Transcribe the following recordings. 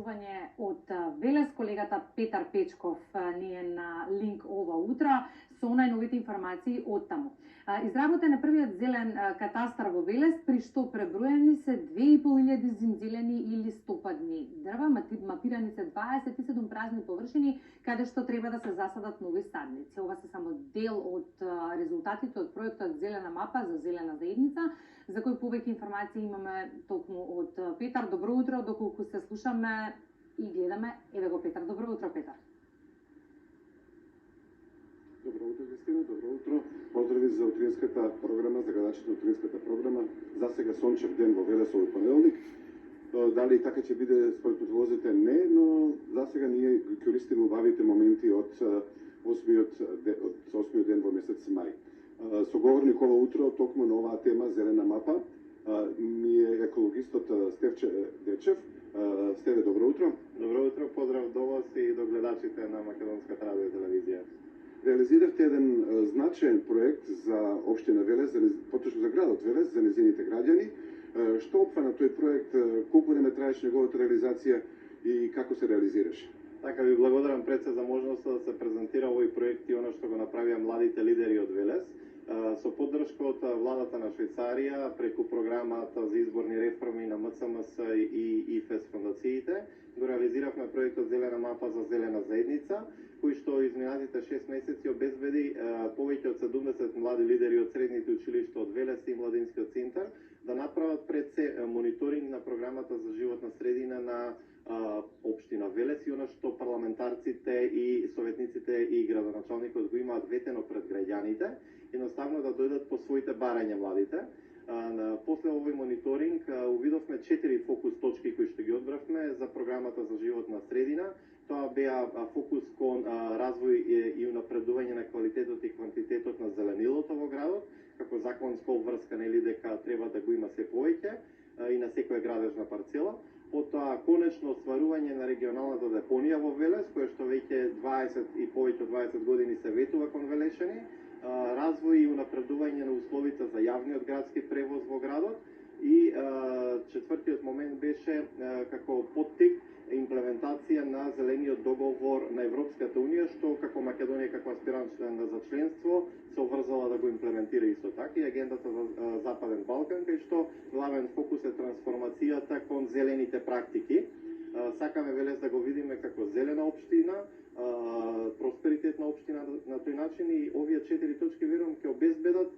прашување од Велес, колегата Петар Печков ни е на линк ова утро со најновите информации од таму. Изработен е првиот зелен катастар во Велес, при што преброени се 2500 зимзелени или стопадни дрва, мапирани се 27 празни површини, каде што треба да се засадат нови садници. Ова се само дел од резултатите од проектот Зелена мапа за зелена заедница, за кој повеќе информации имаме токму од Петар. Добро утро, доколку се слушаме и гледаме. Еве го Петар. Добро утро, Петар. Добро утро, Кристина. Добро утро. Поздрави за утринската програма, за гледачите на утринската програма. За сега сончев ден во Велес овој понеделник. Дали така ќе биде според прогнозите не, но за сега ние користиме убавите моменти од 8 ден во месец мај. Соговорник ова утро токму на оваа тема Зелена мапа ми е екологистот Стевче Дечев. Стеве, добро утро. Добро утро, поздрав до вас и до гледачите на Македонската радио и телевизија. Реализиравте еден значаен проект за општина Велес, поточно за градот Велес, за незините граѓани. Што опфана тој проект, колку време траеше неговата реализација и како се реализираше? Така, ви благодарам пред се за можноста да се презентира овој проект и она што го направија младите лидери од Велес. Со поддршка од владата на Швајцарија, преку програмата за изборни реформи на МЦМС и ИФЕС фондациите, го реализиравме проектот Зелена мапа за зелена заедница, кој што изминатите 6 месеци обезбеди повеќе од 70 млади лидери од средните училишта од Велес и Младинскиот центар да направат пред се мониторинг на програмата за животна средина на општина Велес и она што парламентарците и советниците и градоначалникот го имаат ветено пред граѓаните, едноставно да дојдат по своите барања младите. После овој мониторинг увидовме 4 фокус точки кои што ги одбравме за програмата за животна средина. Тоа беа фокус кон развој и унапредување на квалитетот и квантитетот на зеленилото во градот, како законско обврска нели дека треба да го има се повеќе и на секоја градежна парцела. Потоа конечно остварување на регионалната депонија во Велес, која што веќе 20 и повеќе од 20 години се ветува кон велешани, развој и унапредување на условите за јавниот градски превоз во градот и четвртиот момент беше како поттик имплементација на зелениот договор на Европската унија, што како Македонија како аспирант за членство се обврзала да го имплементира исто така и агендата за Западен Балкан, кај што главен фокус е трансформацијата кон зелените практики. Сакаме Велес да го видиме како зелена општина, просперитетна општина на тој начин и овие 4 точки верувам ќе обезбедат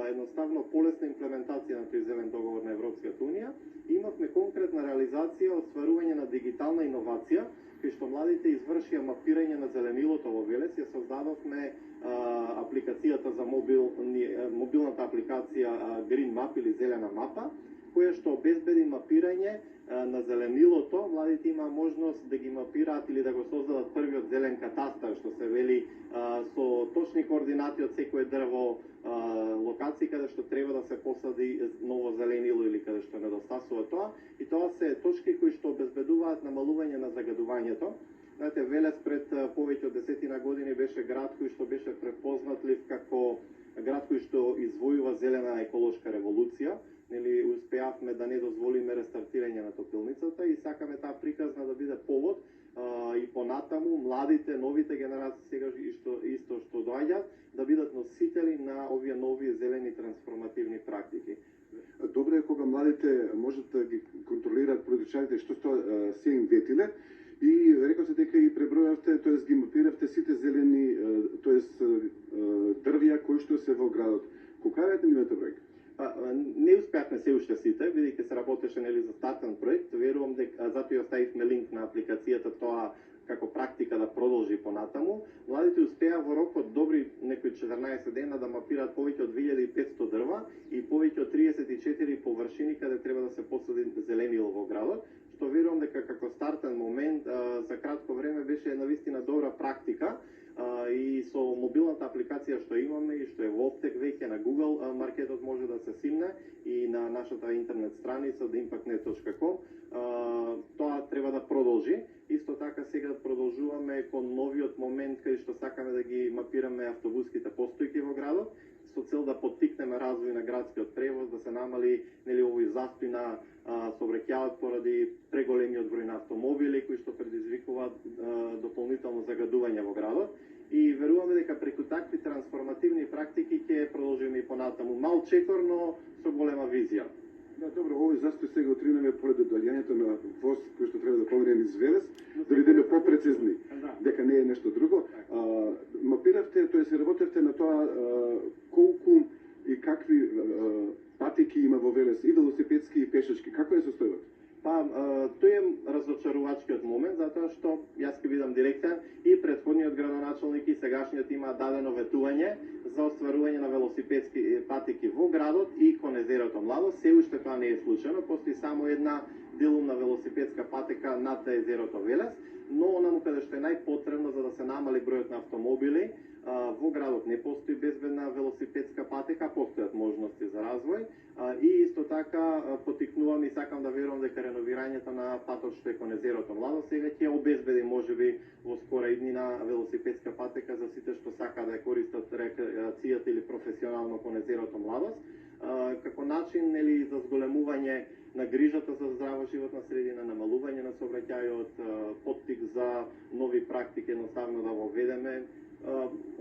едноставно полесна имплементација на тој зелен договор на Европската унија. Имавме конкретна реализација од стварување на дигитална иновација, кај што младите извршија мапирање на зеленилото во Велес, ја создадовме апликацијата за мобилната апликација Green Map или Зелена мапа, која што обезбеди мапирање на зеленилото. Младите има можност да ги мапираат или да го создадат првиот зелен катастар, што се вели со точни координати од секое дрво, локации каде што треба да се посади ново зеленило или каде што недостасува тоа. И тоа се точки кои што обезбедуваат намалување на загадувањето. Знаете, Велес пред повеќе од 10 години беше град кој што беше препознатлив како град кој што извојува зелена еколошка револуција. Нели успеавме да не дозволиме рестартирање на топилницата и сакаме таа приказна да биде повод и понатаму младите, новите генерации сега исто што доаѓаат да бидат носители на овие нови зелени трансформативни практики. Добро е кога младите можат да ги контролираат продучарите што се им ветиле и рекоте дека и пребројавте, тоест ги мапиравте сите зелени, тоест дрвја кои што се во градот. Колка е нивната бројка? Не успеавме се уште сите, бидејќи се работеше нели за стартен проект. Верувам дека затоа оставивме линк на апликацијата тоа како практика да продолжи понатаму. Младите успеа во рок од добри некои 14 дена да мапираат повеќе од 2500 дрва и повеќе од 34 површини каде треба да се посади зеленило во градот, што верувам дека како стартен момент за кратко време беше навистина добра практика. И со мобилната апликација што имаме и што е во оптек веќе на Google маркетот може да се симне и на нашата интернет страница impactnet.com. Тоа треба да продолжи. Исто така сега продолжуваме кон новиот момент кај што сакаме да ги мапираме автобуските постојки во градот со цел да поттикнеме развој на градскиот превоз, да се намали нели овој застој на сообраќајот поради преголемиот број на автомобили кои дополнително загадување во градот. И веруваме дека преку такви трансформативни практики ќе продолжиме и понатаму. Мал чекор, но со голема визија. Да, добро, овој застој сега отринаме поради доаѓањето на воз кој што треба да помине низ Велес, да бидеме попрецизни, дека не е нешто друго. Мапиравте, тоест работевте на тоа колку и какви патеки има во Велес, и велосипедски и пешачки. Каква е состојбата? Па, тој е разочарувачкиот момент, затоа што јас ќе бидам директен и претходниот градоначалник и сегашниот има дадено ветување за остварување на велосипедски патеки во градот и кон езерото Младо. Се уште тоа не е случајно, постои само една делумна велосипедска патека над езерото Велес, но онаму каде што е најпотребно за да се намали бројот на автомобили, во градот не постои безбедна велосипедска патека, постојат можности за развој. И исто така потикнувам и сакам да верувам дека реновирањето на патот што е кон езерото Младо сега ќе обезбеди можеби во скора иднина велосипедска патека за сите што сака да ја користат рекреацијата или професионално кон езерото Младост, како начин нели за зголемување на грижата за здрава животна средина, намалување на сообраќајот, поттик за нови практики едноставно да воведеме.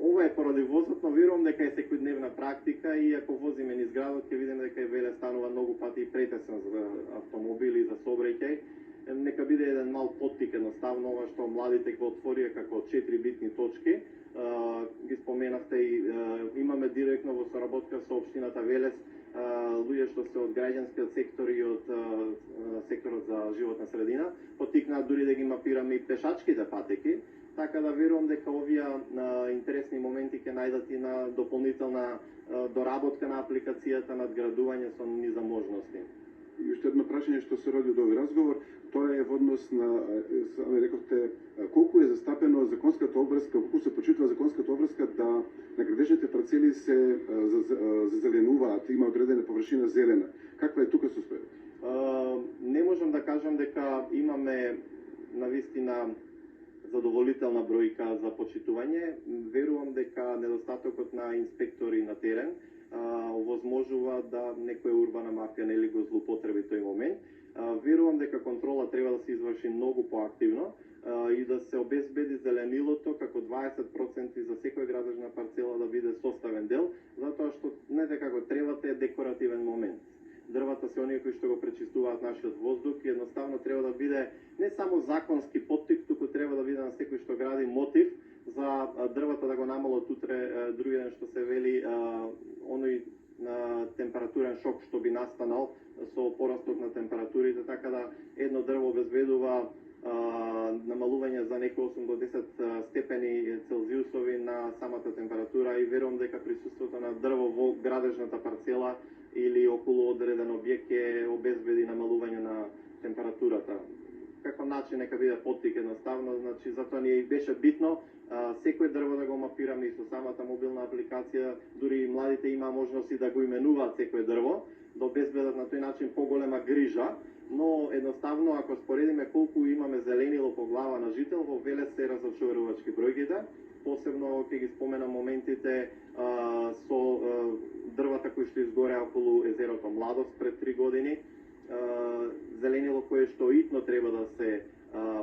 Ова е поради возот, но верувам дека е секојдневна практика и ако возиме низ градот ќе видиме дека Велес станува многу пати и претесен за автомобили и за сообраќај. Нека биде еден мал поттик едноставно ова што младите го отворија како 4 битни точки. Ги споменавте и имаме директно во соработка со општината Велес луѓе што се од граѓанскиот сектор и од секторот за животна средина, поттикнаа дури да ги мапираме и пешачките патеки, така да верувам дека овие интересни моменти ќе најдат и на дополнителна доработка на апликацијата, надградување со низа можности. И уште едно прашање што се роди од овој разговор, тоа е во однос на, рековте, колку е застапено законската обврска, колку се почитува законската обврска да на градежните парцели се зазеленуваат, има одредена површина зелена. Каква е тука состојбата? Не можам да кажам дека имаме навистина задоволителна бројка за почитување. Верувам дека недостатокот на инспектори на терен овозможува да некоја урбана мафија нели го злоупотреби тој момент. Верувам дека контрола треба да се изврши многу поактивно и да се обезбеди зеленилото како 20% за секоја градежна парцела да биде составен дел, затоа што знаете како тревата е декоративен момент. Дрвата се оние кои што го пречистуваат нашиот воздух и едноставно треба да биде не само законски поттик, туку треба да биде на секој што гради мотив за дрвата да го намалат утре други ден што се вели оној температурен шок што би настанал со порастот на температурите, така да едно дрво обезбедува намалување за некои 8 до 10 степени Целзиусови на самата температура и верувам дека присуството на дрво во градежната парцела или околу одреден објект ќе обезбеди намалување на температурата. Како начин нека биде поттик едноставно, значи затоа ни беше битно секој дрво да го мапираме и со самата мобилна апликација, дури и младите има можности да го именуваат секој дрво, да обезбедат на тој начин поголема грижа, но едноставно ако споредиме колку имаме зеленило по глава на жител, во Велес се разочарувачки бројките. Посебно ќе ги споменам моментите со дрвата кои што изгореа околу езерото Младост пред 3 години, зеленило кое што итно треба да се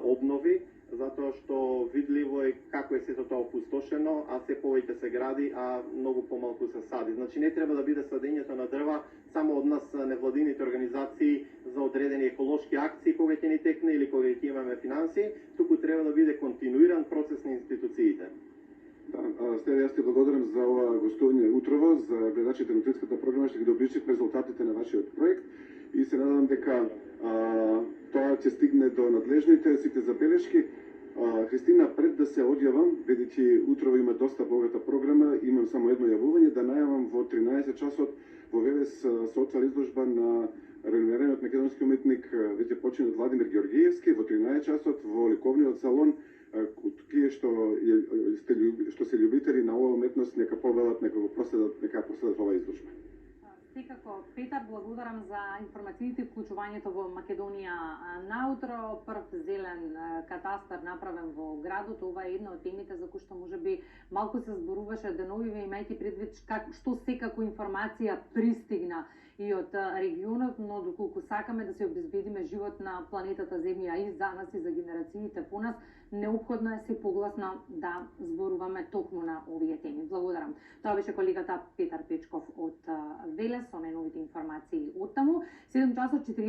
обнови, затоа што видливо е како е сето тоа опустошено, а се повеќе се гради, а многу помалку се сади. Значи не треба да биде садењето на дрва само од нас невладините организации за одредени еколошки акции кога ќе ни текне или кога ќе имаме финанси, туку треба да биде континуиран процес на институциите. Да, Стеве, јас ти благодарам за ова гостување утрово, за гледачите на Утринската програма, што ги доближи резултатите на вашиот проект и се надевам дека тоа ќе стигне до надлежните сите забелешки. Христина, пред да се одјавам, бидејќи утрово има доста богата програма, имам само едно јавување, да најавам во 13 часот во Велес се отвара изложба на реновираниот македонски уметник, веќе починат Владимир Георгиевски, во 13 часот во ликовниот салон. Тие што се љубители на оваа уметност, нека повелат, нека го проследат, нека проследат оваа изложба. Секако, Петар, благодарам за информациите и вклучувањето во Македонија наутро. Прв зелен катастар направен во градот, ова е една од темите за кои што можеби малку се зборуваше деновиве, имајќи предвид што секако информација пристигна и од регионот, но доколку сакаме да се обезбедиме живот на планетата Земја и за нас и за генерациите по нас, неопходно е се погласно да зборуваме токму на овие теми. Благодарам. Тоа беше колегата Петар Печков од Велес, со најновите информации од таму. 7 часот 40